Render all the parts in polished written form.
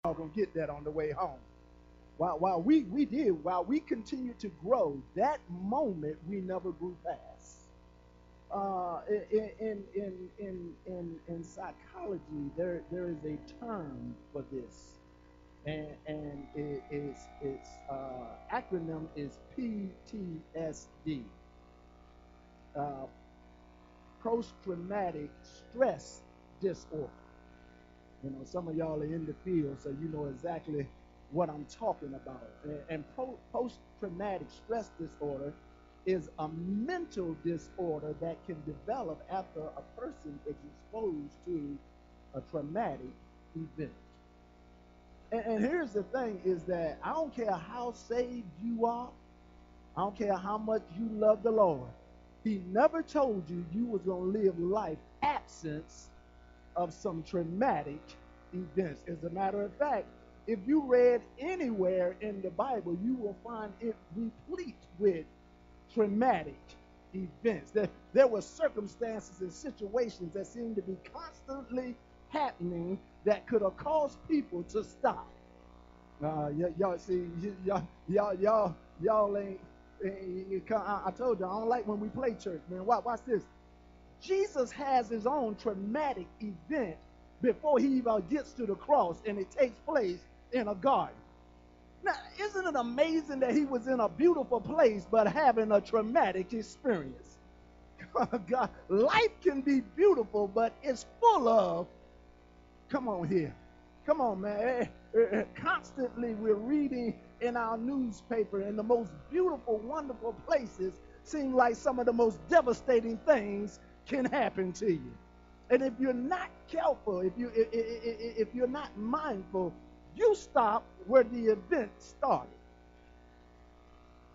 y'all gonna get that on the way home. While we continued to grow, that moment we never grew past. In psychology, there is a term for this, and its acronym is PTSD, uh, post traumatic stress disorder. You know, some of y'all are in the field, so you know exactly what I'm talking about. And post traumatic stress disorder is a mental disorder that can develop after a person is exposed to a traumatic event. And here's the thing is that I don't care how saved you are, I don't care how much you love the Lord. He never told you you was going to live life absence of some traumatic events. As a matter of fact, if you read anywhere in the Bible, you will find it replete with traumatic events. There were circumstances and situations that seemed to be constantly happening that could have caused people to stop. Y'all see, y'all ain't. I told you I don't like when we play church, man. Watch this. Jesus has his own traumatic event before he even gets to the cross, and it takes place in a garden. Now, isn't it amazing that he was in a beautiful place but having a traumatic experience? God, life can be beautiful, but it's full of, come on here. Come on, man. Constantly we're reading in our newspaper, and the most beautiful, wonderful places seem like some of the most devastating things can happen to you. And if you're not careful, if you're not mindful, you stop where the event started.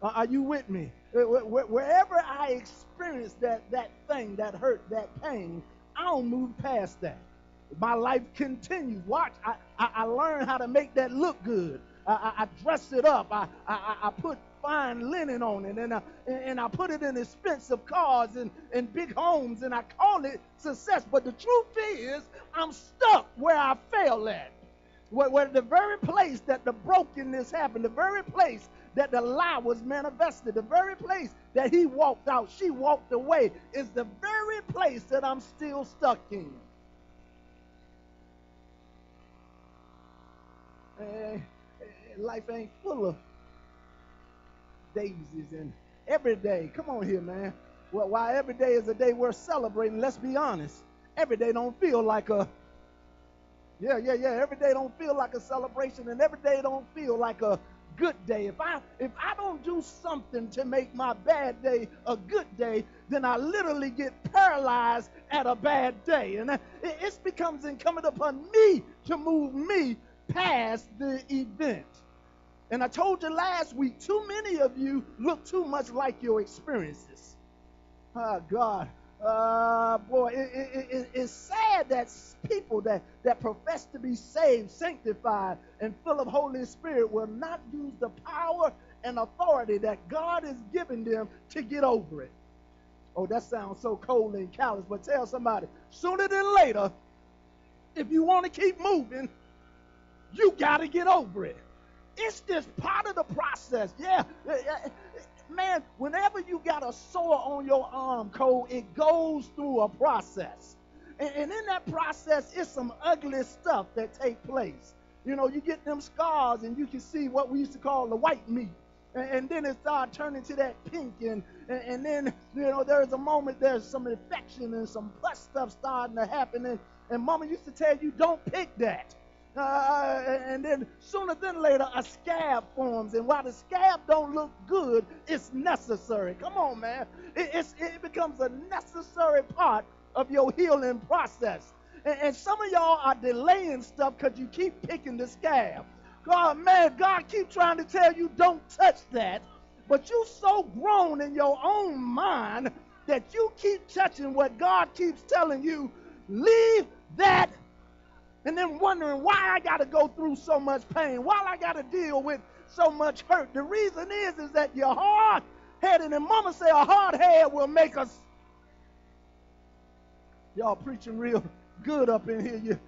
Are you with me? Wherever I experience that thing, that hurt, that pain, I don't move past that. My life continues. Watch, I learn how to make that look good. I dress it up. I put fine linen on it, and I put it in expensive cars and big homes, and I call it success. But the truth is, I'm stuck where I failed at. Where the very place that the brokenness happened, the very place that the lie was manifested, the very place that he walked out, she walked away, is the very place that I'm still stuck in. Life ain't full of daisies and every day. Come on here, man. Well, while every day is a day worth celebrating, let's be honest. Every day don't feel like a Every day don't feel like a celebration, and every day don't feel like a good day. If I don't do something to make my bad day a good day, then I literally get paralyzed at a bad day. And it becomes incumbent upon me to move me past the event. And I told you last week, too many of you look too much like your experiences. Oh, God. Boy, it's sad that people that profess to be saved, sanctified, and full of Holy Spirit will not use the power and authority that God has given them to get over it. Oh, that sounds so cold and callous, but tell somebody, sooner than later, if you want to keep moving, you got to get over it. It's just part of the process. Yeah. Man, whenever you got a sore on your arm, Cole, it goes through a process. And in that process, it's some ugly stuff that take place. You know, you get them scars, and you can see what we used to call the white meat. And then it starts turning to that pink. And then, you know, there's a moment, there's some infection and some pus stuff starting to happen. And Mama used to tell you, don't pick that. And then sooner than later, a scab forms. And while the scab don't look good, it's necessary. Come on, man. It becomes a necessary part of your healing process. And some of y'all are delaying stuff because you keep picking the scab. God keep trying to tell you don't touch that. But you so grown in your own mind that you keep touching what God keeps telling you, leave that, and then wondering why I got to go through so much pain, why I got to deal with so much hurt. The reason is that you're hard-headed, and Mama say a hard head will make us. Y'all preaching real good up in here.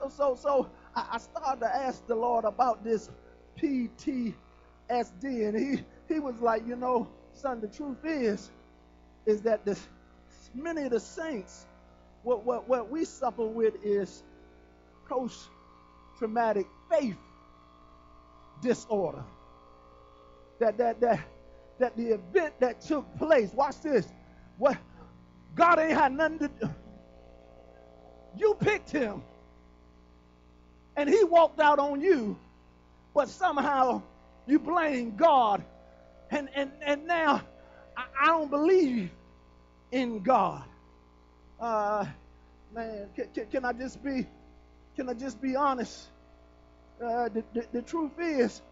So I started to ask the Lord about this PTSD, and he was like, son, the truth is that many of the saints, what we suffer with is post-traumatic faith disorder. That the event that took place, watch this, what God ain't had nothing to do. You picked him, and he walked out on you, but somehow you blame God, and now I don't believe in God. Man, can I just be honest? The truth is,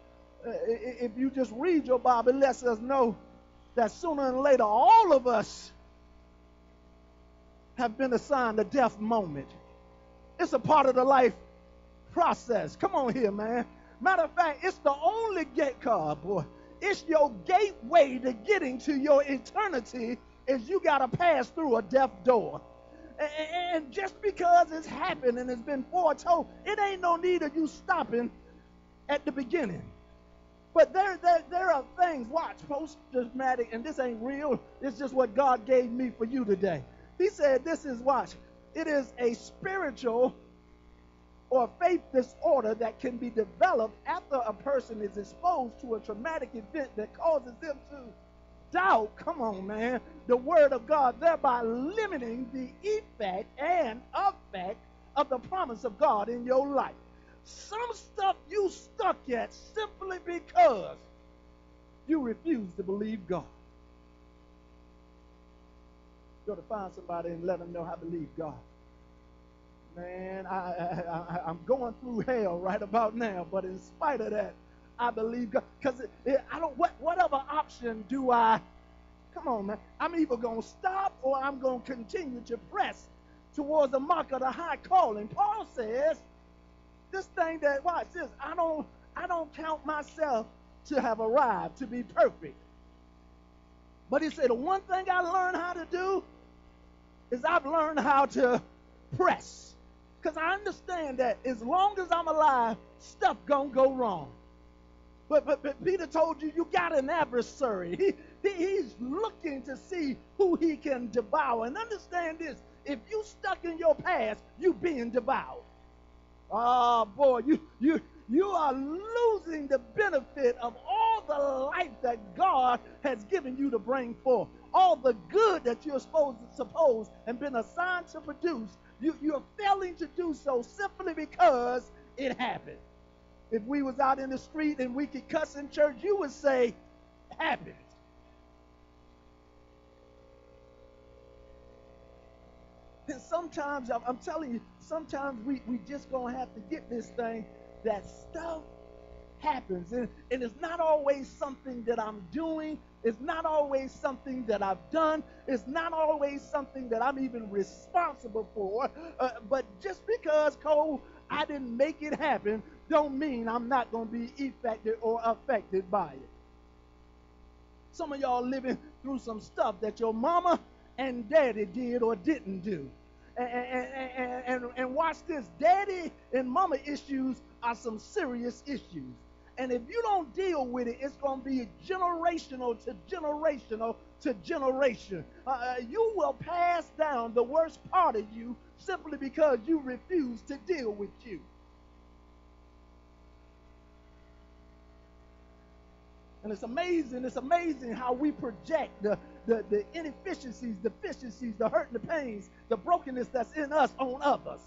if you just read your Bible, it lets us know that sooner or later all of us have been assigned a death moment. It's a part of the life process. Come on here, man. Matter of fact, it's the only gate card, boy. It's your gateway to getting to your eternity is you got to pass through a death door. And just because it's happened and it's been foretold, it ain't no need of you stopping at the beginning. But there are things, watch, post-traumatic, and this ain't real. It's just what God gave me for you today. He said this is, watch, it is a spiritual or faith disorder that can be developed after a person is exposed to a traumatic event that causes them to doubt, come on, man, the word of God, thereby limiting the effect and effect of the promise of God in your life. Some stuff you stuck at simply because you refuse to believe God. You got to find somebody and let them know I believe God. Man, I'm going through hell right about now, but in spite of that, I believe God. Because I don't. Whatever option do I? Come on, man. I'm either gonna stop or I'm gonna continue to press towards the mark of the high calling. Paul says, this thing that watch this. I don't count myself to have arrived to be perfect. But he said the one thing I learned how to do is I've learned how to press. Because I understand that as long as I'm alive, stuff gonna go wrong. But Peter told you got an adversary. He's looking to see who he can devour. And understand this, if you stuck in your past, you being devoured. Oh boy, you are losing the benefit of all the life that God has given you to bring forth. All the good that you're supposed and been assigned to produce, you're failing to do so simply because it happened. If we was out in the street and we could cuss in church, you would say, happened. And sometimes, I'm telling you, sometimes we just gonna have to get this thing that stuff happens. And it's not always something that I'm doing. It's not always something that I've done. It's not always something that I'm even responsible for. But just because, Cole, I didn't make it happen, don't mean I'm not going to be affected or affected by it. Some of y'all living through some stuff that your mama and daddy did or didn't do. And watch this, daddy and mama issues are some serious issues. And if you don't deal with it, it's going to be generational to generational to generation. You will pass down the worst part of you simply because you refuse to deal with you. And it's amazing how we project the inefficiencies, the deficiencies, the hurt and the pains, the brokenness that's in us on others.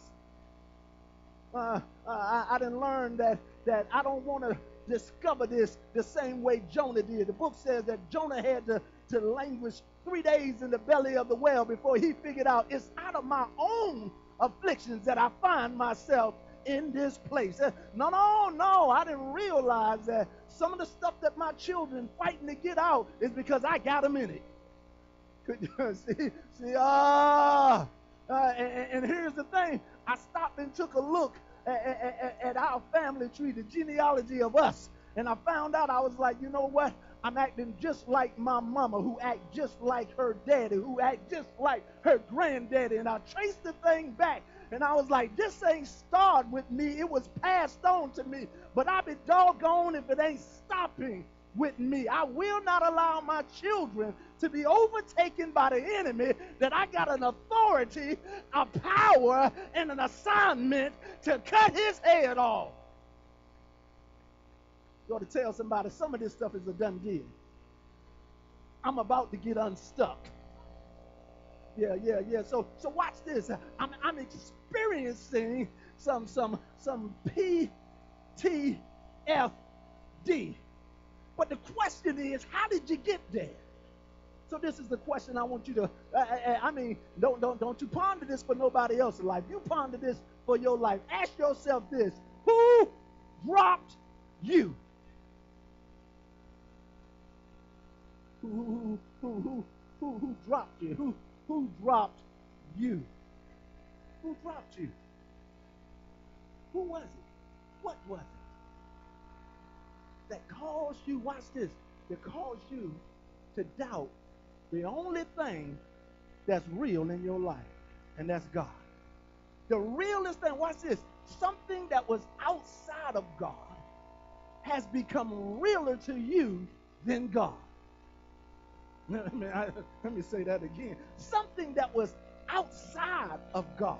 I done learned that I don't want to discover this the same way Jonah did. The book says that Jonah had to languish 3 days in the belly of the whale before he figured out it's out of my own afflictions that I find myself in this place. No, I didn't realize that some of the stuff that my children fighting to get out is because I got them in it. And here's the thing. I stopped and took a look at our family tree, the genealogy of us, and I found out, I was like, you know what? I'm acting just like my mama, who act just like her daddy, who act just like her granddaddy, and I traced the thing back. And I was like, this ain't started with me. It was passed on to me. But I be doggone if it ain't stopping with me. I will not allow my children to be overtaken by the enemy, that I got an authority, a power, and an assignment to cut his head off. You ought to tell somebody some of this stuff is a done deal. I'm about to get unstuck. Yeah. So watch this. I'm experiencing some PTFD. But the question is, how did you get there? So this is the question I want you to. Don't you ponder this for nobody else's life. You ponder this for your life. Ask yourself this: who dropped you? Who dropped you? Who dropped you? Who dropped you? Who was it? What was it that caused you, watch this, that caused you to doubt the only thing that's real in your life, and that's God? The realest thing, watch this, something that was outside of God has become realer to you than God. Let me say that again. Something that was outside of God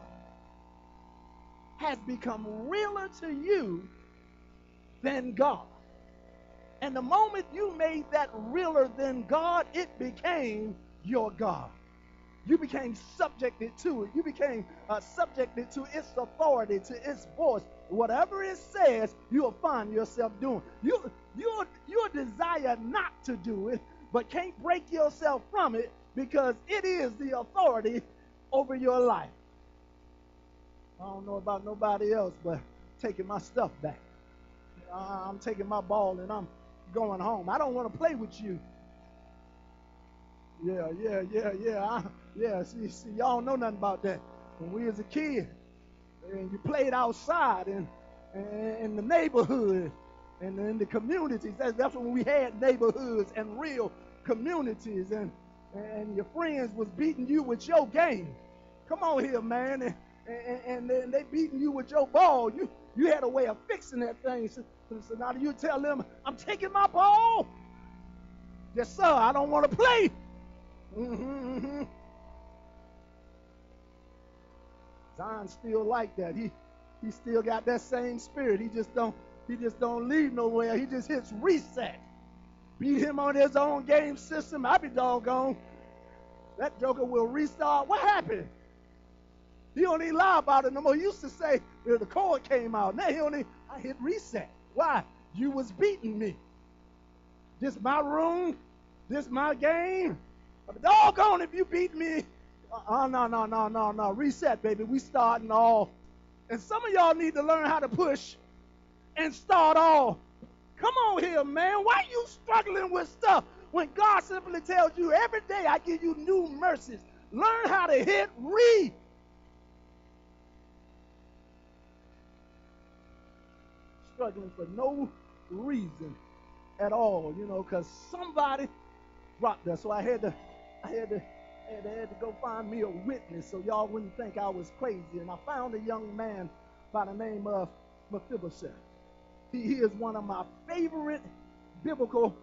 has become realer to you than God. And the moment you made that realer than God, it became your God. You became subjected to it. You became subjected to its authority, to its voice. Whatever it says, you'll find yourself doing. You'll desire not to do it, but can't break yourself from it because it is the authority over your life. I don't know about nobody else, but taking my stuff back. I'm taking my ball and I'm going home. I don't want to play with you. Yeah. See, y'all know nothing about that. When we was a kid, and you played outside and in the neighborhood and in the communities. That's when we had neighborhoods and real communities, and your friends was beating you with your game. Come on here, man, and they beating you with your ball. You had a way of fixing that thing. So now you tell them, I'm taking my ball. Yes, sir, I don't want to play. Zion's still like that. He still got that same spirit. He just don't leave nowhere. He just hits reset. Beat him on his own game system. I be doggone. That joker will restart. What happened? He don't even lie about it no more. He used to say, the cord came out. Now I hit reset. Why? You was beating me. This my room. This my game. Doggone if you beat me. No. Reset, baby. We starting all. And some of y'all need to learn how to push and start all. Come on here, man. Why you struggling with stuff when God simply tells you every day I give you new mercies? Learn how to hit re. Struggling for no reason at all, because somebody dropped us. So I had to go find me a witness so y'all wouldn't think I was crazy. And I found a young man by the name of Mephibosheth. He is one of my favorite biblical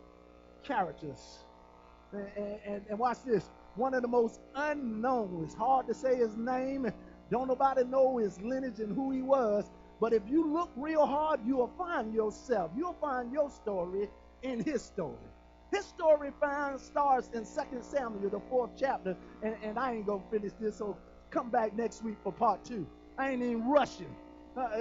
characters. And watch this. One of the most unknown. It's hard to say his name. Don't nobody know his lineage and who he was. But if you look real hard, you'll find yourself. You'll find your story in his story. His story starts in 2 Samuel, the 4th chapter. And I ain't going to finish this, so come back next week for part 2. I ain't even rushing.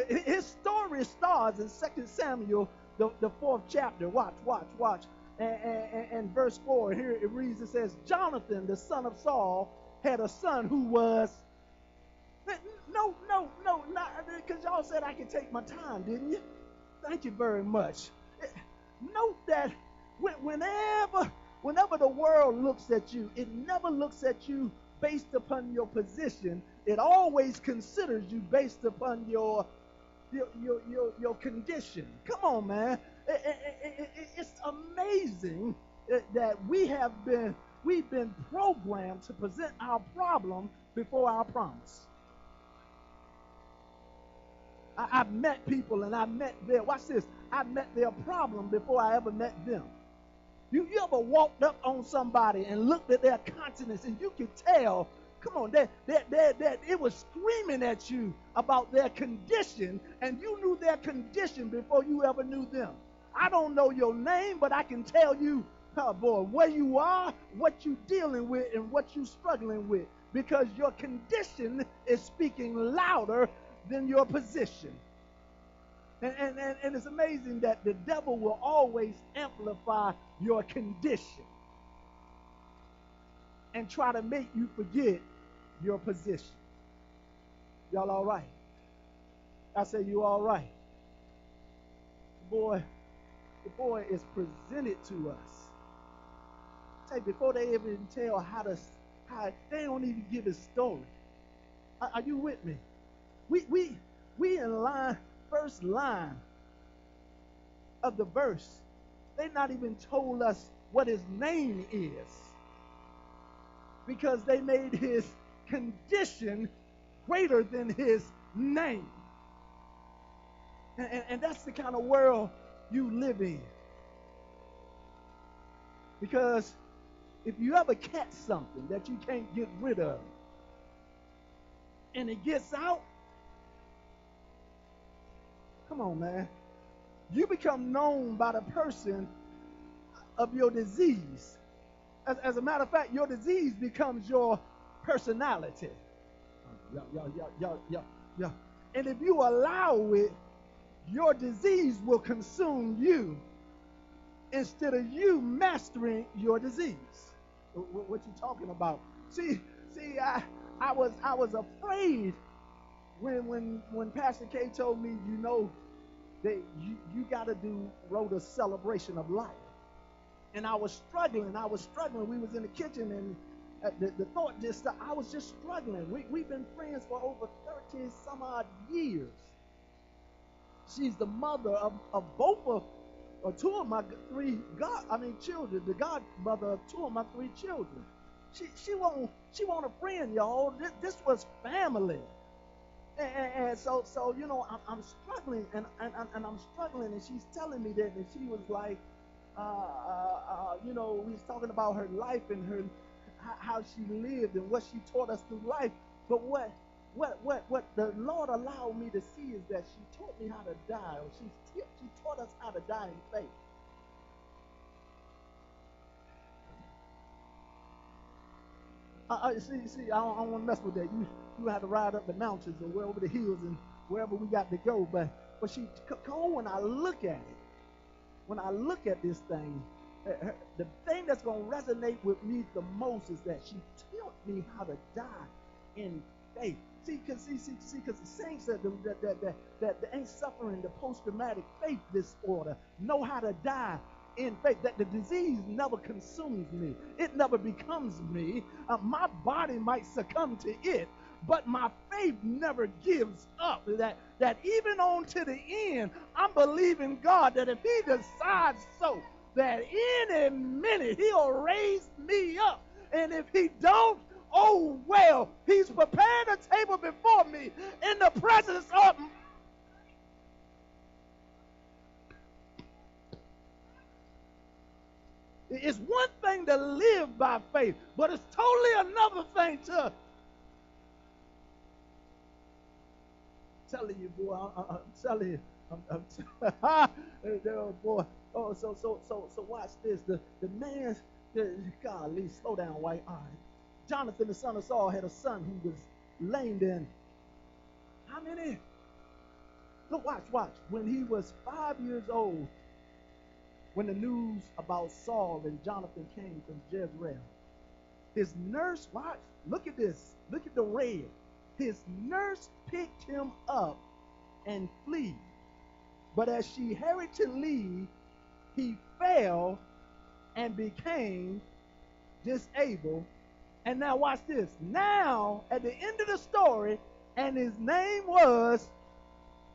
His story starts in 2 Samuel, the 4th chapter. Watch. And verse 4, here it reads, it says, Jonathan, the son of Saul, had a son who was... No, because y'all said I could take my time, didn't you? Thank you very much. Note that whenever the world looks at you, it never looks at you based upon your position. It always considers you based upon your condition. Come on, man. It's amazing that we've been programmed to present our problem before our promise. I've met people and I met watch this, I met their problem before I ever met them. You ever walked up on somebody and looked at their countenance and you could tell, come on, that it was screaming at you about their condition, and you knew their condition before you ever knew them. I don't know your name, but I can tell you, oh boy, where you are, what you're dealing with, and what you're struggling with, because your condition is speaking louder than your position. And it's amazing that the devil will always amplify your condition and try to make you forget your position. Y'all all right? I say you all right. The boy is presented to us. Say before they even tell how they don't even give his story. Are you with me? We in line, first line of the verse. They not even told us what his name is, because they made his condition greater than his name. And that's the kind of world you live in. Because if you ever catch something that you can't get rid of, and it gets out, come on, man. You become known by the person of your disease. As a matter of fact, your disease becomes your personality. Yeah. And if you allow it, your disease will consume you instead of you mastering your disease. What you talking about? See, I was afraid when Pastor K told me, you know, that you got to wrote a celebration of life. And I was struggling. We was in the kitchen, and the thought just, I was just struggling. We've been friends for over 30 some odd years. She's the mother of both or two of my children, the godmother of two of my three children. She want a friend, y'all. This was family. And so you know, I'm struggling, and I'm struggling, and she's telling me that, and she was like, you know, we was talking about her life and how she lived and what she taught us through life. But what the Lord allowed me to see is that she taught me how to die, or she taught us how to die in faith. See, I don't want to mess with that. You have to ride up the mountains or over the hills and wherever we got to go. But when I look at it, when I look at this thing, the thing that's going to resonate with me the most is that she taught me how to die in faith. See, because the saints that ain't suffering the post-traumatic faith disorder know how to die in faith, that the disease never consumes me. It never becomes me. My body might succumb to it, but my faith never gives up. That even on to the end, I'm believing God that if he decides so, that any minute he'll raise me up. And if he don't, oh well, he's prepared a table before me in the presence of... It's one thing to live by faith, but it's totally another thing to... telling you, boy, I'm telling you. Oh, boy. Oh, so watch this. The man, golly, slow down, white. All right. Jonathan, the son of Saul, had a son who was lame then. How many? Look, watch. When he was 5 years old, when the news about Saul and Jonathan came from Jezreel, his nurse, watch, look at this. Look at the red. His nurse picked him up and fled. But as she hurried to leave, he fell and became disabled. And now watch this. Now, at the end of the story, and his name was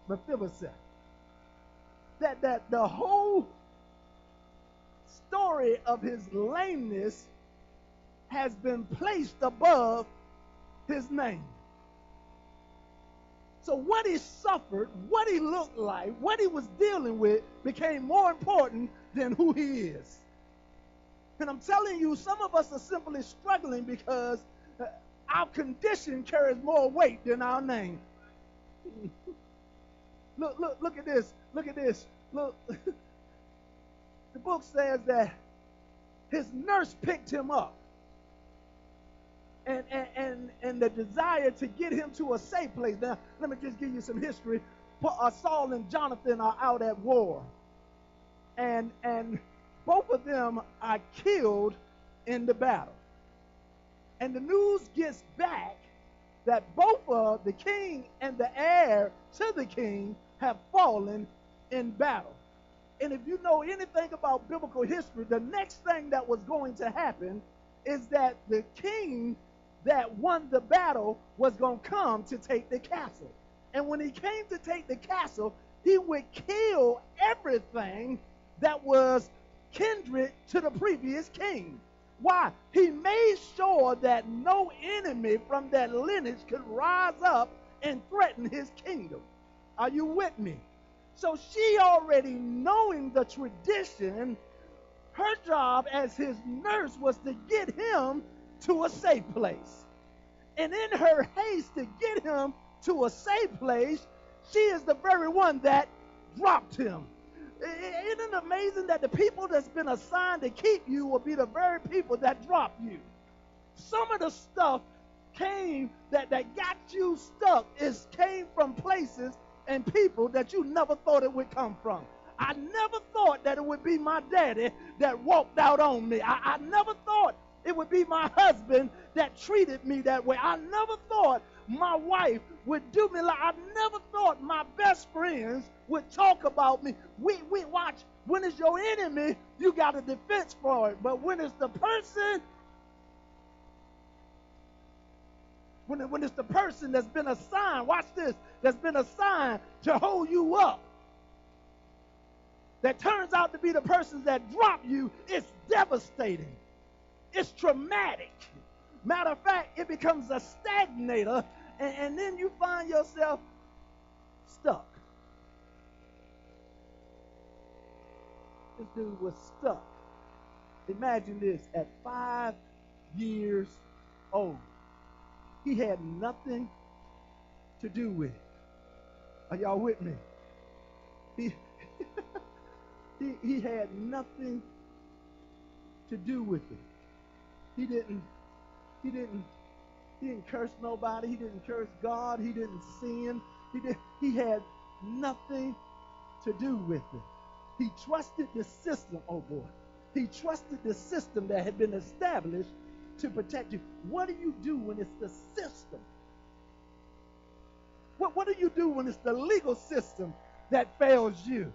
Mephibosheth. That the whole story of his lameness has been placed above his name. So what he suffered, what he looked like, what he was dealing with became more important than who he is. And I'm telling you, some of us are simply struggling because our condition carries more weight than our name. Look at this. Look at this. Look, the book says that his nurse picked him up. And the desire to get him to a safe place. Now, let me just give you some history. Saul and Jonathan are out at war. And both of them are killed in the battle. And the news gets back that both of the king and the heir to the king have fallen in battle. And if you know anything about biblical history, the next thing that was going to happen is that the king that won the battle was going to come to take the castle. And when he came to take the castle, he would kill everything that was kindred to the previous king. Why? He made sure that no enemy from that lineage could rise up and threaten his kingdom. Are you with me? So she already knowing the tradition, her job as his nurse was to get him to a safe place. And in her haste to get him to a safe place, she is the very one that dropped him. Isn't it amazing that the people that's been assigned to keep you will be the very people that drop you? Some of the stuff that got you stuck came from places and people that you never thought it would come from. I never thought that it would be my daddy that walked out on me. I never thought it would be my husband that treated me that way. I never thought my wife would do me like, I never thought my best friends would talk about me. We watch, when it's your enemy, you got a defense for it. But when it's the person, when it's the person that's been assigned, watch this, that's been assigned to hold you up, that turns out to be the persons that drop you, it's devastating. It's traumatic. Matter of fact, it becomes a stagnator, and then you find yourself stuck. This dude was stuck. Imagine this, at 5 years old. He had nothing to do with it. Are y'all with me? He had nothing to do with it. He didn't curse nobody. He didn't curse God. He didn't sin. He had nothing to do with it. He trusted the system, oh boy. He trusted the system that had been established to protect you. What do you do when it's the system? What do you do when it's the legal system that fails you?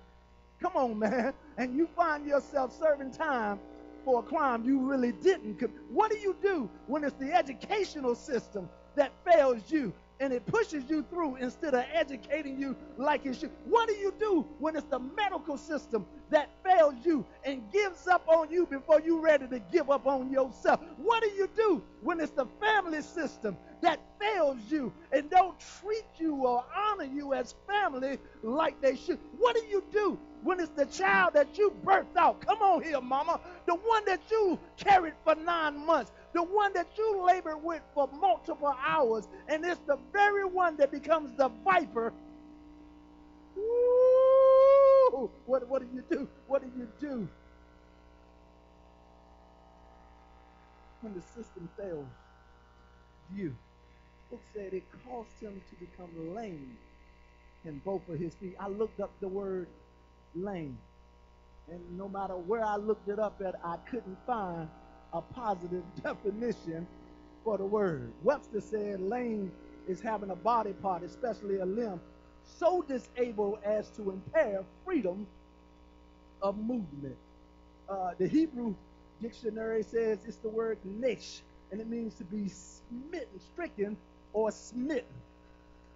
Come on, man. And you find yourself serving time for a crime you really didn't. What do you do when it's the educational system that fails you and it pushes you through instead of educating you like it should? What do you do when it's the medical system that fails you and gives up on you before you're ready to give up on yourself? What do you do when it's the family system that fails you and don't treat you or honor you as family like they should? What do you do when it's the child that you birthed out? Come on here, mama. The one that you carried for 9 months. The one that you labored with for multiple hours. And it's the very one that becomes the viper. Ooh, what do you do? What do you do when the system fails you? The book said it caused him to become lame in both of his feet. I looked up the word lame, and no matter where I looked it up at, I couldn't find a positive definition for the word. Webster said lame is having a body part, especially a limb, so disabled as to impair freedom of movement. The Hebrew dictionary says it's the word nish, and it means to be smitten, stricken, or smitten.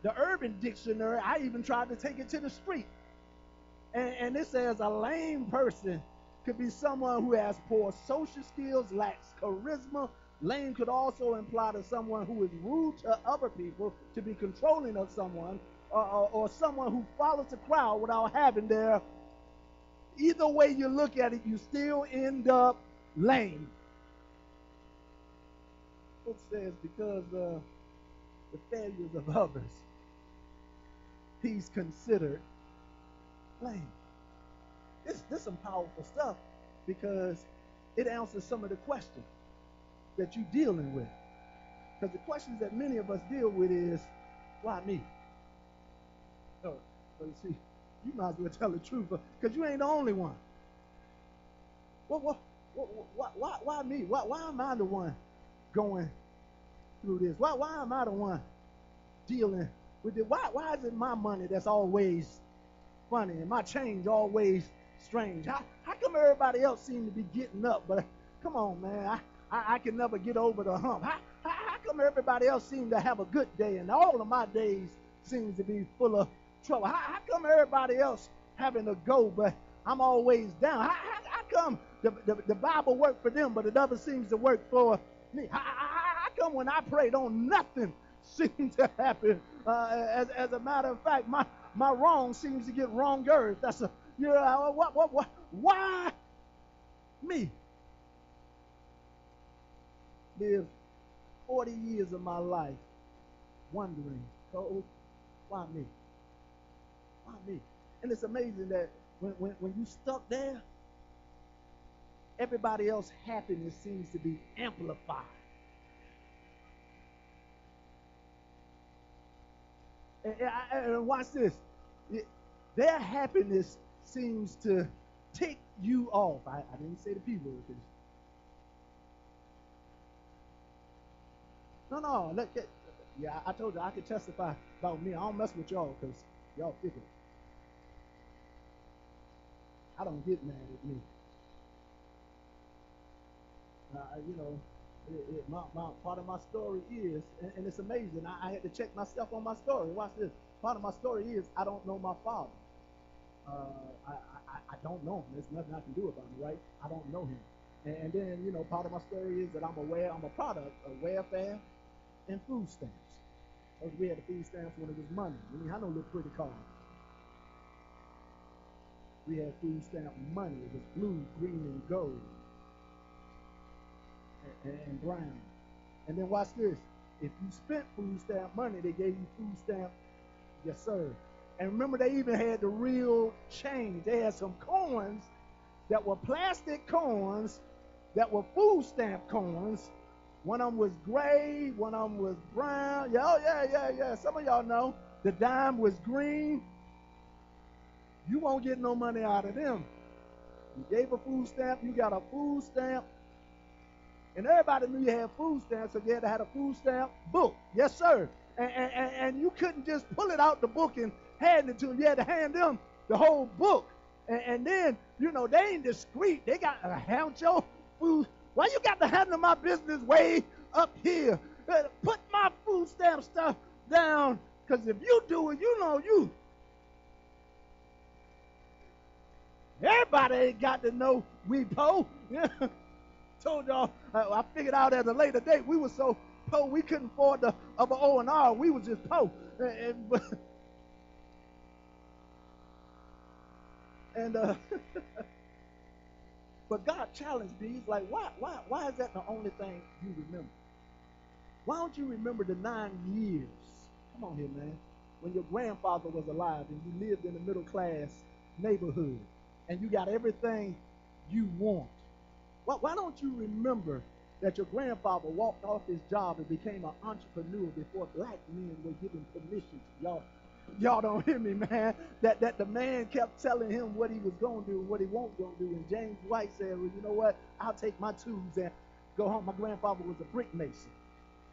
The Urban Dictionary, I even tried to take it to the street, and it says a lame person could be someone who has poor social skills, lacks charisma. Lame could also imply to someone who is rude to other people, to be controlling of someone, or someone who follows the crowd without having their, either way you look at it, you still end up lame. Book says because the failures of others, he's considered lame. This is some powerful stuff because it answers some of the questions that you're dealing with. Because the questions that many of us deal with is, why me? So you see, you might as well tell the truth because you ain't the only one. Why me? Why am I the one going through this? Why am I the one dealing with it? Why is it my money that's always funny and my change always strange? How come everybody else seems to be getting up, but come on, man, I can never get over the hump? How come everybody else seems to have a good day and all of my days seems to be full of trouble? How come everybody else having a go, but I'm always down? How come the Bible worked for them, but it never seems to work for me? How come when I pray, don't nothing seem to happen? As a matter of fact, my wrong seems to get wronger. That's why me? Live 40 years of my life wondering, oh, why me? Why me? And it's amazing that when you stuck there, everybody else's happiness seems to be amplified. And watch this. Their happiness seems to tick you off. I didn't say the people. No. Yeah, I told you I could testify about me. I don't mess with y'all because y'all figure. I don't get mad at me. My part of my story is, and it's amazing. I had to check myself on my story. Watch this. Part of my story is I don't know my father. I don't know him. There's nothing I can do about it, right? I don't know him. And then, part of my story is that I'm a product of welfare and food stamps. Because we had the food stamps when it was money. I know little pretty cards. We had food stamp money. It was blue, green, and gold. And brown. And then watch this. If you spent food stamp money, they gave you food stamp, yes sir. And remember, they even had the real change. They had some coins that were plastic coins that were food stamp coins. One of them was gray, one of them was brown. Yeah. Some of y'all know. The dime was green. You won't get no money out of them. You gave a food stamp, you got a food stamp. And everybody knew you had food stamps, so you had to have a food stamp book. Yes, sir. And you couldn't just pull it out the book and hand it to them. You had to hand them the whole book. And then, they ain't discreet. They got to hand your food. Why you got to handle my business way up here? Put my food stamp stuff down, because if you do it, you. Everybody ain't got to know we po. Told y'all, I figured out at a later date, we were so poor we couldn't afford the other O&R. We was just poor. But God challenged me. He's like, why is that the only thing you remember? Why don't you remember the 9 years? Come on here, man. When your grandfather was alive and you lived in a middle class neighborhood and you got everything you want. Why don't you remember that your grandfather walked off his job and became an entrepreneur before black men were given permission? Y'all don't hear me, man. That the man kept telling him what he was going to do and what he won't going to do. And James White said, well, you know what? I'll take my tools and go home. My grandfather was a brick mason.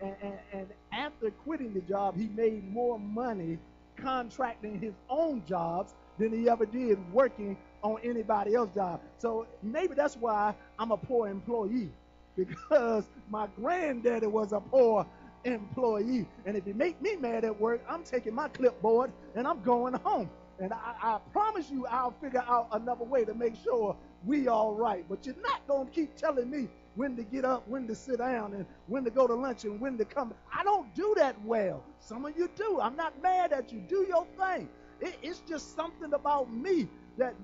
And after quitting the job, he made more money contracting his own jobs than he ever did working on anybody else's job. So maybe that's why I'm a poor employee, because my granddaddy was a poor employee. And if you make me mad at work, I'm taking my clipboard and I'm going home. And I promise you I'll figure out another way to make sure we all right. But you're not going to keep telling me when to get up, when to sit down, and when to go to lunch and when to come. I don't do that well. Some of you do. I'm not mad at you. Do your thing. It's just something about me that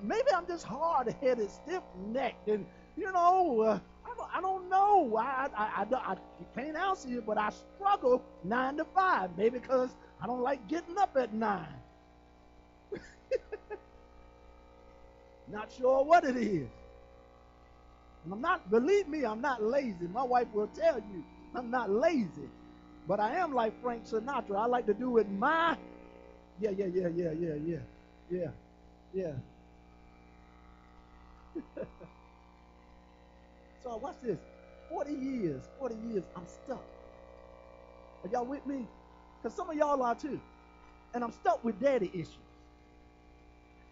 maybe I'm just hard-headed, stiff-necked, and I don't know. I can't answer you, but I struggle 9 to 5, maybe because I don't like getting up at 9. Not sure what it is. And believe me, I'm not lazy. My wife will tell you I'm not lazy. But I am like Frank Sinatra. I like to do it yeah. So watch this. 40 years, I'm stuck. Are y'all with me? Because some of y'all are too. And I'm stuck with daddy issues.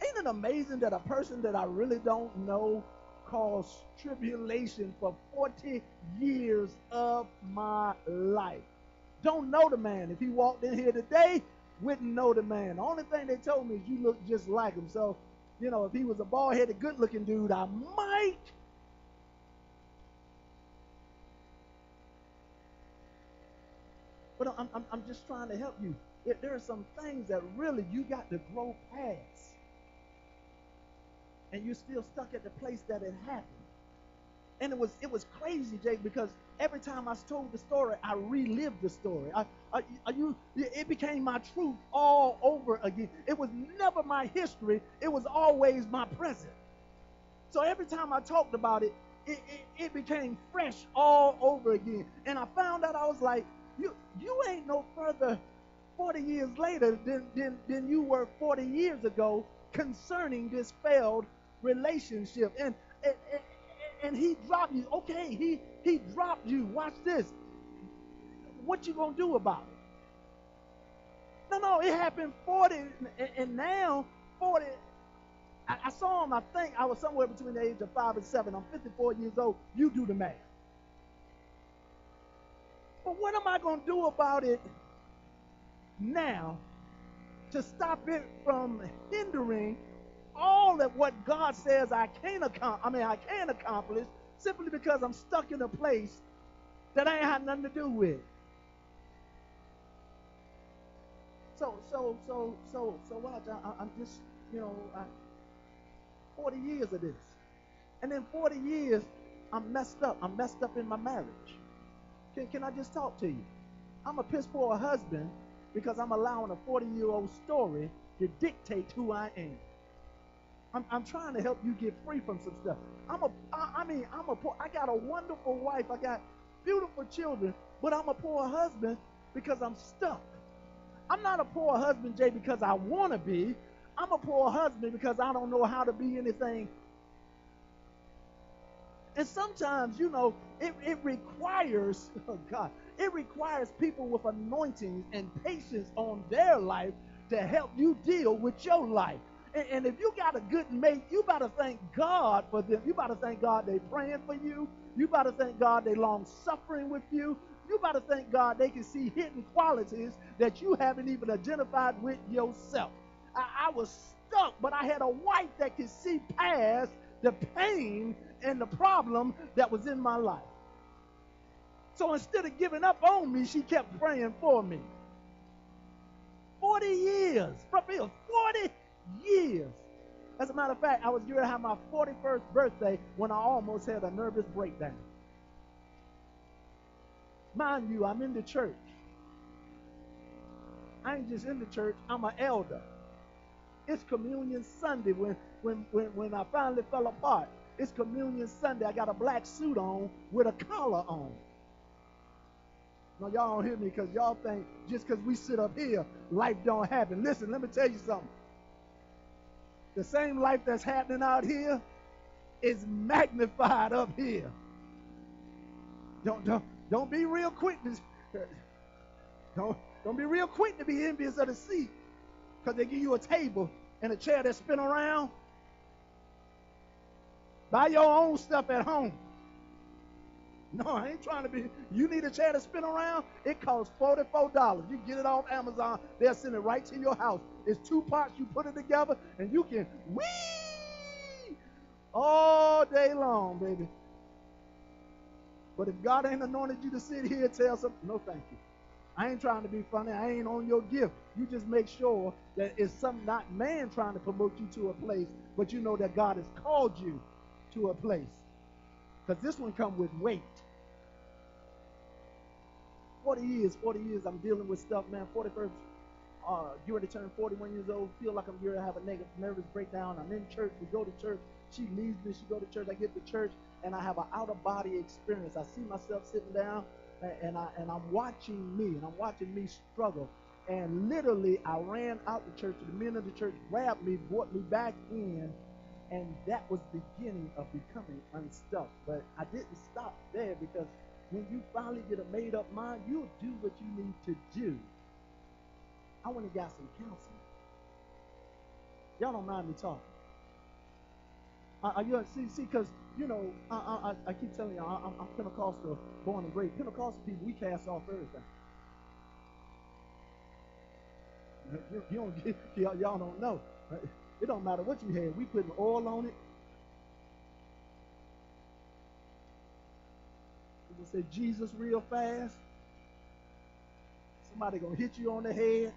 Ain't it amazing that a person that I really don't know caused tribulation for 40 years of my life? Don't know the man. If he walked in here today, wouldn't know the man. The only thing they told me is you look just like him. So, if he was a bald-headed, good-looking dude, I might. But I'm just trying to help you. There are some things that really you got to grow past. And you're still stuck at the place that it happened. And it was crazy, Jake, because every time I told the story, I relived the story. It became my truth all over again. It was never my history. It was always my present. So every time I talked about it, it became fresh all over again. And I found out, I was like, you ain't no further 40 years later than you were 40 years ago concerning this failed relationship. And he dropped you. Okay, he dropped you. Watch this. What you gonna do about it? No, it happened 40, and now 40. I saw him, I think I was somewhere between the age of 5 and 7. I'm 54 years old. You do the math. But what am I gonna do about it now to stop it from hindering all of what God says I can accomplish, simply because I'm stuck in a place that I ain't had nothing to do with. So watch. I'm just 40 years of this, and then 40 years I'm messed up. I'm messed up in my marriage. Can I just talk to you? I'm a piss poor husband because I'm allowing a 40-year-old story to dictate who I am. I'm trying to help you get free from some stuff. I got a wonderful wife. I got beautiful children, but I'm a poor husband because I'm stuck. I'm not a poor husband, Jay, because I want to be. I'm a poor husband because I don't know how to be anything. And sometimes, it requires, it requires people with anointings and patience on their life to help you deal with your life. And if you got a good mate, you better thank God for them. You better thank God they praying for you. You better thank God they long suffering with you. You better thank God they can see hidden qualities that you haven't even identified with yourself. I was stuck, but I had a wife that could see past the pain and the problem that was in my life. So instead of giving up on me, she kept praying for me. 40 years. 40 years. As a matter of fact, I was going to have my 41st birthday when I almost had a nervous breakdown. Mind you, I'm in the church. I ain't just in the church, I'm an elder. It's Communion Sunday when I finally fell apart. It's Communion Sunday. I got a black suit on with a collar on. Now, y'all don't hear me because y'all think just because we sit up here, life don't happen. Listen, let me tell you something. The same life that's happening out here is magnified up here. Don't be real quick. Don't be real quick to be envious of the seat because they give you a table and a chair that spin around. Buy your own stuff at home. No, I ain't trying to be. You need a chair to spin around? It costs $44. You get it off Amazon. They'll send it right to your house. It's 2 parts. You put it together, and you can whee all day long, baby. But if God ain't anointed you to sit here and tell something, no thank you. I ain't trying to be funny. I ain't on your gift. You just make sure that it's some not man trying to promote you to a place, but you know that God has called you to a place. Because this one come with weight. 40 years I'm dealing with stuff, man. 41st, you already turned 41 years old, feel like I'm going to have a negative nervous breakdown. I'm in church, we go to church, she leaves me, she go to church, I get to church, and I have an out-of-body experience. I see myself sitting down, and I'm watching me, and I'm watching me struggle. And literally, I ran out the church, and the men of the church grabbed me, brought me back in, and that was the beginning of becoming unstuck. But I didn't stop there, because when you finally get a made-up mind, you'll do what you need to do. I went and got some counseling. Y'all don't mind me talking. You see, because you know, I keep telling y'all, I'm Pentecostal, born and raised. Pentecostal people, we cast off everything. You don't, y'all don't know. It don't matter what you had. We putting oil on it. People say Jesus real fast. Somebody gonna hit you on the head.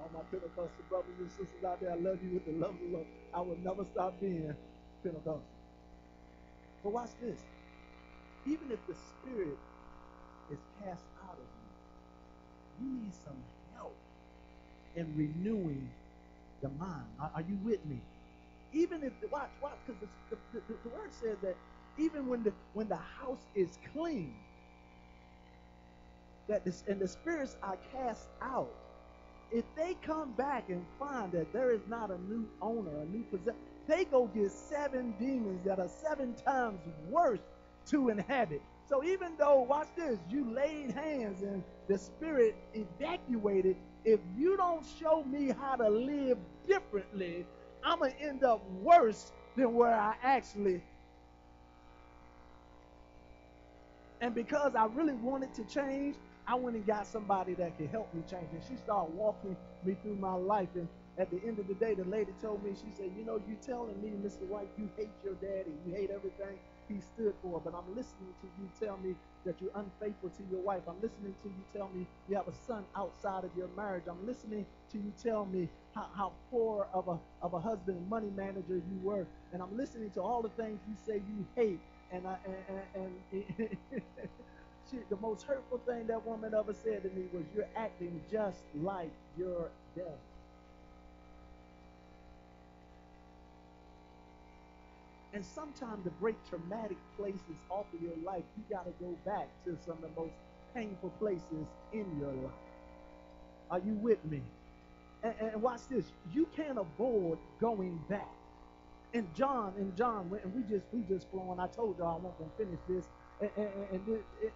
All my Pentecostal brothers and sisters out there, I love you with the love of the Lord. I will never stop being Pentecostal. But watch this. Even if the spirit is cast out of you, you need some help in renewing the mind. Are you with me? Even if watch, because the word says that even when the house is clean, and the spirits are cast out, if they come back and find that there is not a new owner, a new possessor, they go get 7 demons that are 7 times worse to inhabit. So even though, watch this, you laid hands and the spirit evacuated, if you don't show me how to live differently, I'm going to end up worse than where I actually. And because I really wanted to change, I went and got somebody that could help me change. And she started walking me through my life. And at the end of the day, the lady told me, she said, you know, you telling me, Mr. White, you hate your daddy. You hate everything he stood for. But I'm listening to you tell me that you're unfaithful to your wife. I'm listening to you tell me you have a son outside of your marriage. I'm listening to you tell me how poor of a husband and money manager you were. And I'm listening to all the things you say you hate. And the most hurtful thing that woman ever said to me was, you're acting just like your dad. And sometimes to break traumatic places off of your life, you got to go back to some of the most painful places in your life. Are you with me? And watch this. You can't avoid going back. In John, and we just flowing. I told y'all I won't gonna finish this.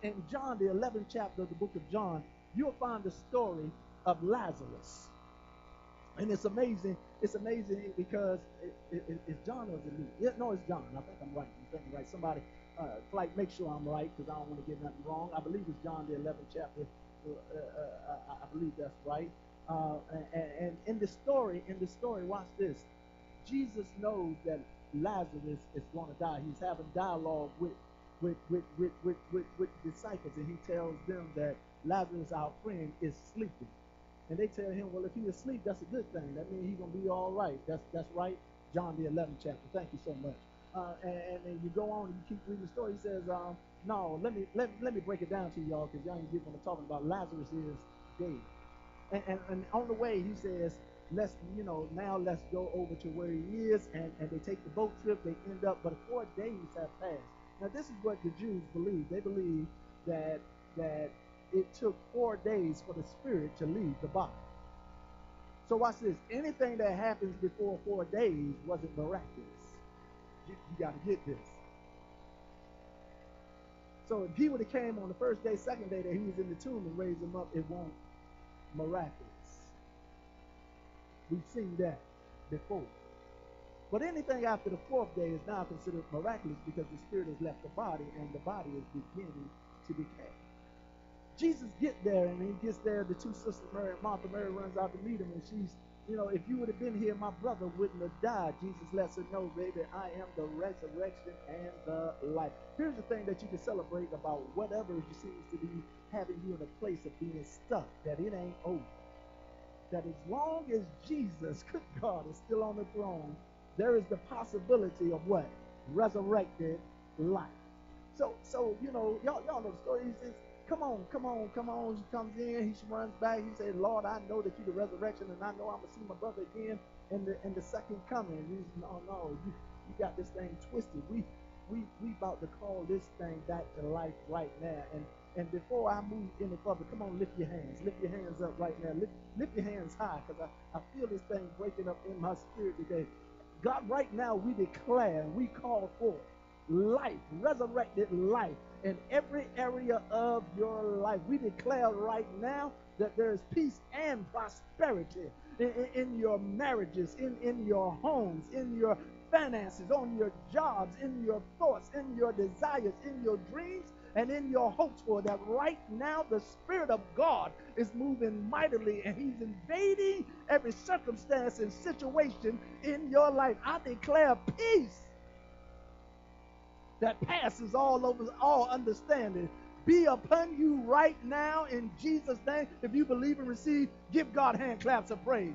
In John, the 11th chapter of the book of John, you'll find the story of Lazarus. And it's amazing. It's amazing because it's John or is it Luke? Yeah, no, it's John. I think I'm right. Somebody, like, make sure I'm right because I don't want to get nothing wrong. I believe it's John, the 11th chapter. I believe that's right. And in the story, watch this. Jesus knows that Lazarus is going to die. He's having dialogue with disciples, and he tells them that Lazarus, our friend, is sleeping. And they tell him, well, if he's asleep, that's a good thing. That means he's going to be all right. That's right. John, the 11th chapter. Thank you so much. And then you go on and you keep reading the story. He says, no, let me break it down to y'all because y'all ain't get what I'm talking about. Lazarus is dead. And on the way, he says, let's go over to where he is, and they take the boat trip. They end up, but 4 days have passed. Now, this is what the Jews believe. They believe that it took 4 days for the spirit to leave the body. So watch this. Anything that happens before 4 days wasn't miraculous. You got to get this. So if he would have came on the first day, second day that he was in the tomb and raised him up, it won't miraculous. We've seen that before. But anything after the 4th day is now considered miraculous because the spirit has left the body and the body is beginning to decay. Jesus gets there, and he gets there, the 2 sisters, Mary and Martha. Mary runs out to meet him, and she's You know, if you would have been here, my brother wouldn't have died. Jesus lets us know, baby, I am the resurrection and the life. Here's the thing that you can celebrate about whatever seems to be having you in a place of being stuck, that it ain't over. That as long as Jesus, good God, is still on the throne, there is the possibility of what? Resurrected life. So you know, y'all know the story. He says, come on, come on, come on. He comes in, he runs back, he said, Lord, I know that you're the resurrection, and I know I'm gonna see my brother again in the second coming. And he's, no, you got this thing twisted. We about to call this thing back to life right now. And before I move any further, come on, lift your hands. Lift your hands up right now. Lift your hands high, because I feel this thing breaking up in my spirit today. God, right now we declare and we call forth life, resurrected life in every area of your life. We declare right now that there is peace and prosperity in your marriages, in your homes, in your finances, on your jobs, in your thoughts, in your desires, in your dreams, and in your hopes for that. Right now, the Spirit of God is moving mightily, and He's invading every circumstance and situation in your life. I declare peace that passes all understanding be upon you right now in Jesus' name. If you believe and receive, give God hand claps of praise.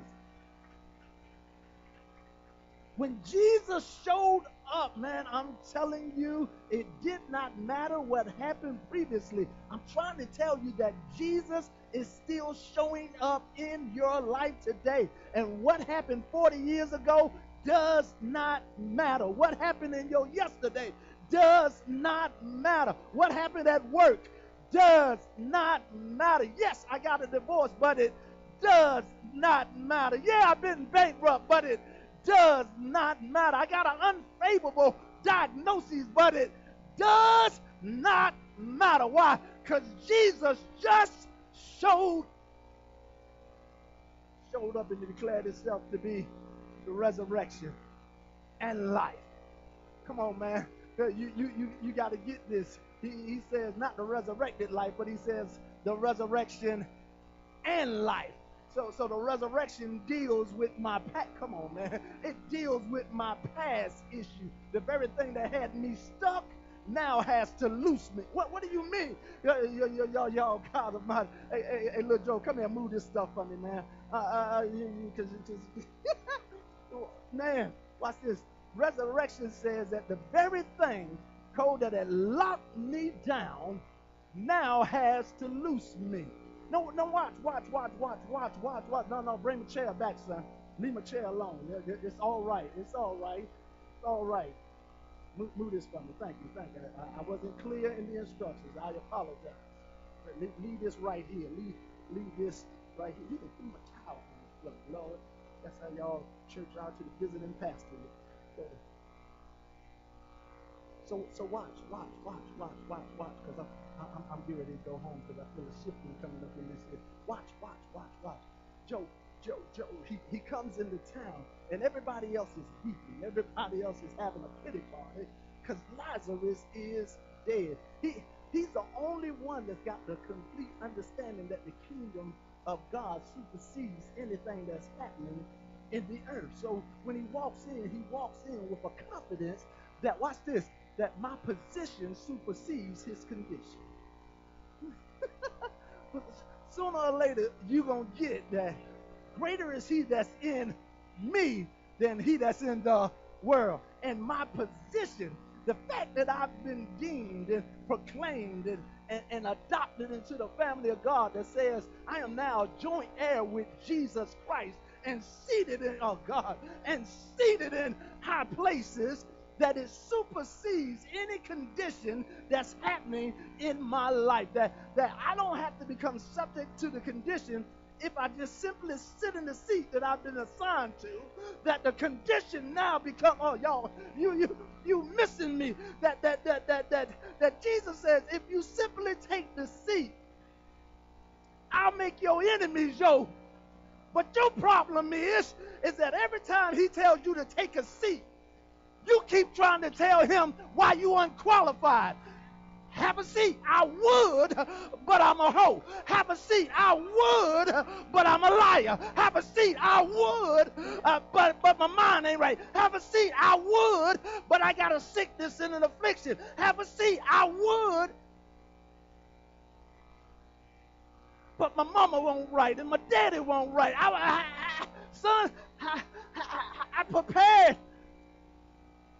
When Jesus showed up, man, I'm telling you, it did not matter what happened previously. I'm trying to tell you that Jesus is still showing up in your life today. And what happened 40 years ago does not matter. What happened in your yesterday does not matter. What happened at work does not matter. Yes, I got a divorce, but it does not matter. Yeah, I've been bankrupt, but it does not matter. I got an unfavorable diagnosis, but it does not matter. Why? Because Jesus just showed up and declared Himself to be the resurrection and life. Come on, man. You got to get this. He says not the resurrected life, but He says the resurrection and life. So the resurrection deals with my past. Come on, man. It deals with my past issue. The very thing that had me stuck now has to loose me. What do you mean? Y'all, God Almighty. Hey, little Joe, come here, move this stuff for me, man. Man, watch this. Resurrection says that the very thing, code that had locked me down now has to loose me. No, watch. No, bring my chair back, son. Leave my chair alone. It's all right. It's all right. Move this for me. Thank you. I wasn't clear in the instructions. I apologize. Leave this right here. Leave this right here. You can throw my towel on the floor, Lord. That's how y'all church out to the visiting pastor. So watch, because I'm getting ready to go home because I feel a shifting coming up in this here. Watch. Joe, he comes into town, and everybody else is weeping. Everybody else is having a pity party because Lazarus is dead. He's the only one that's got the complete understanding that the kingdom of God supersedes anything that's happening in the earth. So when he walks in with a confidence that, watch this, that my position supersedes his condition. Sooner or later, you're going to get that greater is He that's in me than he that's in the world. And my position, the fact that I've been deemed and proclaimed and adopted into the family of God that says I am now a joint heir with Jesus Christ and seated in, oh God, and seated in high places, that it supersedes any condition that's happening in my life. That I don't have to become subject to the condition if I just simply sit in the seat that I've been assigned to. That the condition now become, oh y'all, you missing me. That Jesus says, if you simply take the seat, I'll make your enemies yours. But your problem is that every time He tells you to take a seat, you keep trying to tell Him why you unqualified. Have a seat. I would, but I'm a hoe. Have a seat. I would, but I'm a liar. Have a seat. I would, but my mind ain't right. Have a seat. I would, but I got a sickness and an affliction. Have a seat. I would, but my mama won't right and my daddy won't right. Son, I prepared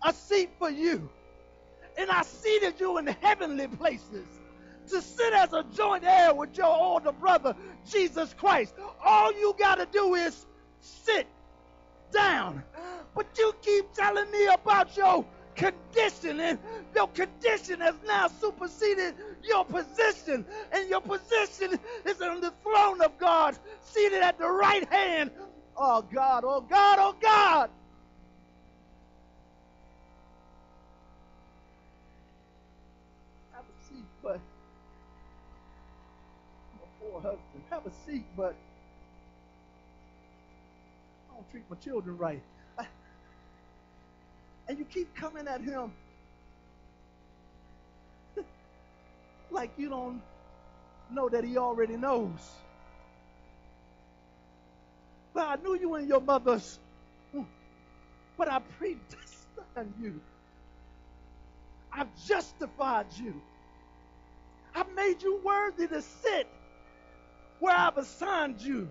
a seat for you. And I seated you in the heavenly places to sit as a joint heir with your older brother, Jesus Christ. All you got to do is sit down. But you keep telling me about your condition, and your condition has now superseded your position. And your position is on the throne of God, seated at the right hand. Oh, God, oh, God, oh, God. But I'm a poor husband. Have a seat, but I don't treat my children right. And you keep coming at him like you don't know that he already knows. Well, I knew you in your mother's, but I predestined you. I've justified you. I've made you worthy to sit where I've assigned you.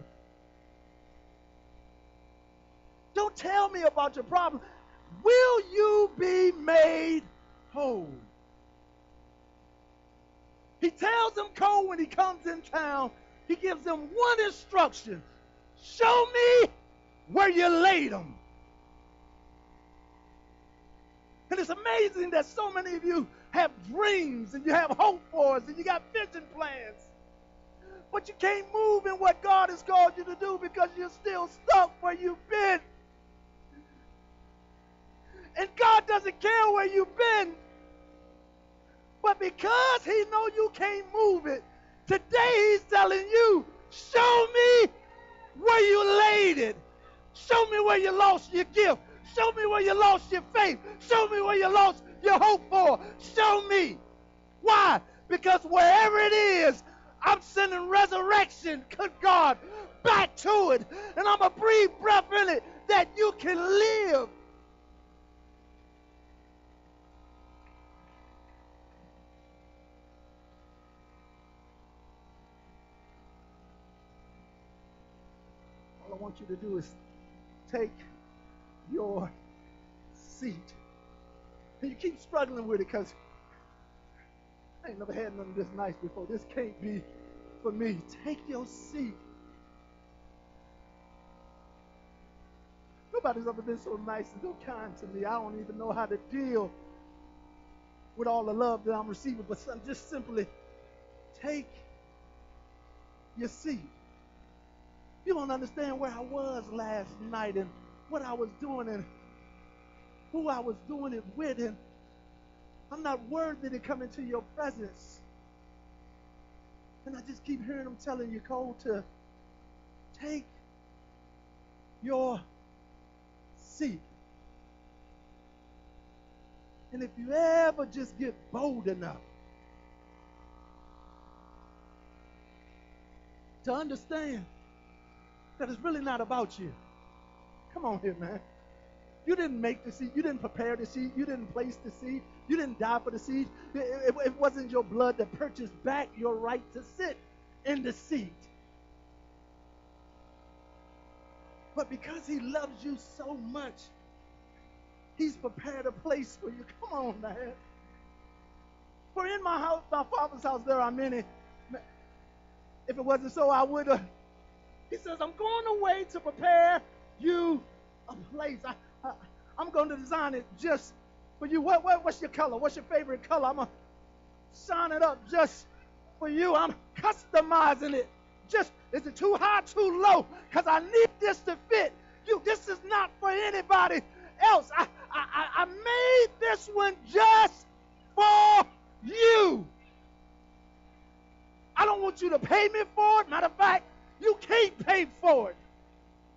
Don't tell me about your problem. Will you be made whole? He tells them, Cole, when he comes in town, he gives them one instruction. Show me where you laid them. And it's amazing that so many of you have dreams and you have hope for us and you got vision plans. But you can't move in what God has called you to do because you're still stuck where you've been. And God doesn't care where you've been. But because he knows you can't move it, today he's telling you, show me where you laid it. Show me where you lost your gift. Show me where you lost your faith. Show me where you lost your hope for. Show me. Why? Because wherever it is, I'm sending resurrection, good God, back to it. And I'm going to breathe breath in it that you can live. All I want you to do is take your seat. And you keep struggling with it because I ain't never had nothing this nice before. This can't be for me. Take your seat. Nobody's ever been so nice and so kind to me. I don't even know how to deal with all the love that I'm receiving. But just simply take your seat. You don't understand where I was last night and what I was doing and who I was doing it with, and I'm not worthy to come into your presence. And I just keep hearing him telling you, Cole, to take your seat. And if you ever just get bold enough to understand that it's really not about you. Come on here, man. You didn't make the seat. You didn't prepare the seat. You didn't place the seat. You didn't die for the seat. It wasn't your blood that purchased back your right to sit in the seat. But because he loves you so much, he's prepared a place for you. Come on, man. For in my house, my Father's house, there are many. If it wasn't so, I would have. He says, I'm going away to prepare you a place. I'm going to design it just for you. What's your color? What's your favorite color? I'm going to shine it up just for you. I'm customizing it. Just, is it too high, too low? Because I need this to fit you. This is not for anybody else. I made this one just for you. I don't want you to pay me for it. Matter of fact, you can't pay for it.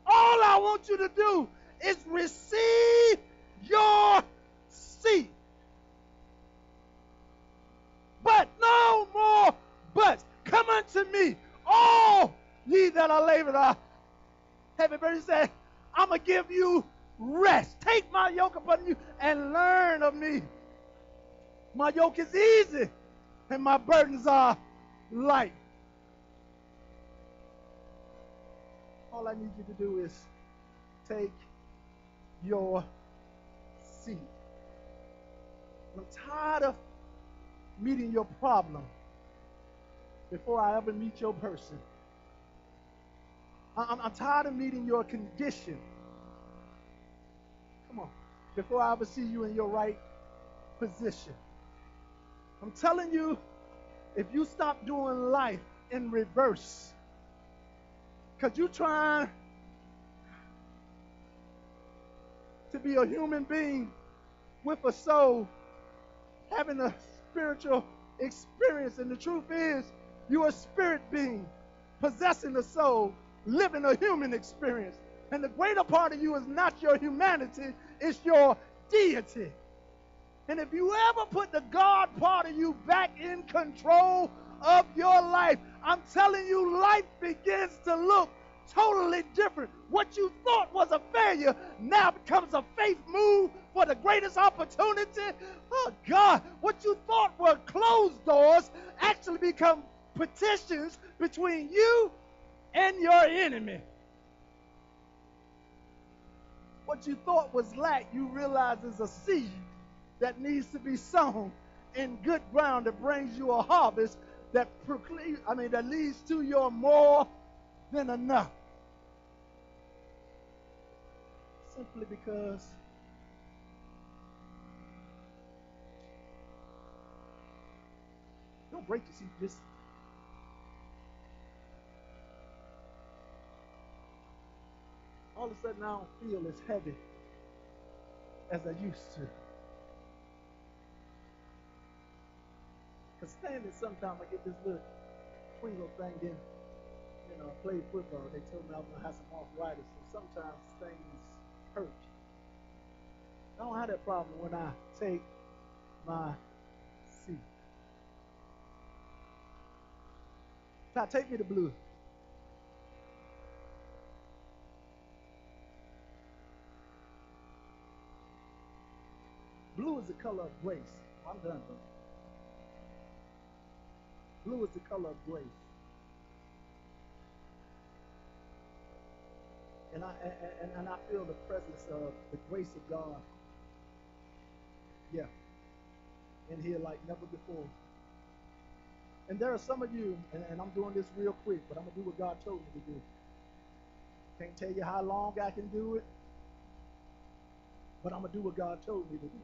All I want you to do is receive your seat. But me, all ye that are labored are heavy burden. He said, I'm going to give you rest. Take my yoke upon you and learn of me. My yoke is easy and my burdens are light. All I need you to do is take your seat. I'm tired of meeting your problem before I ever meet your person. I'm tired of meeting your condition. Come on. Before I ever see you in your right position. I'm telling you, if you stop doing life in reverse, because you're trying to be a human being with a soul, having a spiritual experience, and the truth is, you're a spirit being, possessing a soul, living a human experience. And the greater part of you is not your humanity, it's your deity. And if you ever put the God part of you back in control of your life, I'm telling you, life begins to look totally different. What you thought was a failure now becomes a faith move for the greatest opportunity. Oh God, what you thought were closed doors actually become petitions between you and your enemy. What you thought was lack, you realize is a seed that needs to be sown in good ground that brings you a harvest that leads to your more than enough. Simply because don't break your seat, just all of a sudden I don't feel as heavy as I used to. Because standing, sometimes I get this little twinkle thing in. You know, I played football. They told me I was going to have some arthritis, so sometimes things hurt. I don't have that problem when I take my seat. Ty, take me to blue. Blue is the color of grace. I'm done, bro. Blue is the color of grace. And I feel the presence of the grace of God. Yeah. In here like never before. And there are some of you, and I'm doing this real quick, but I'm going to do what God told me to do. Can't tell you how long I can do it, but I'm going to do what God told me to do.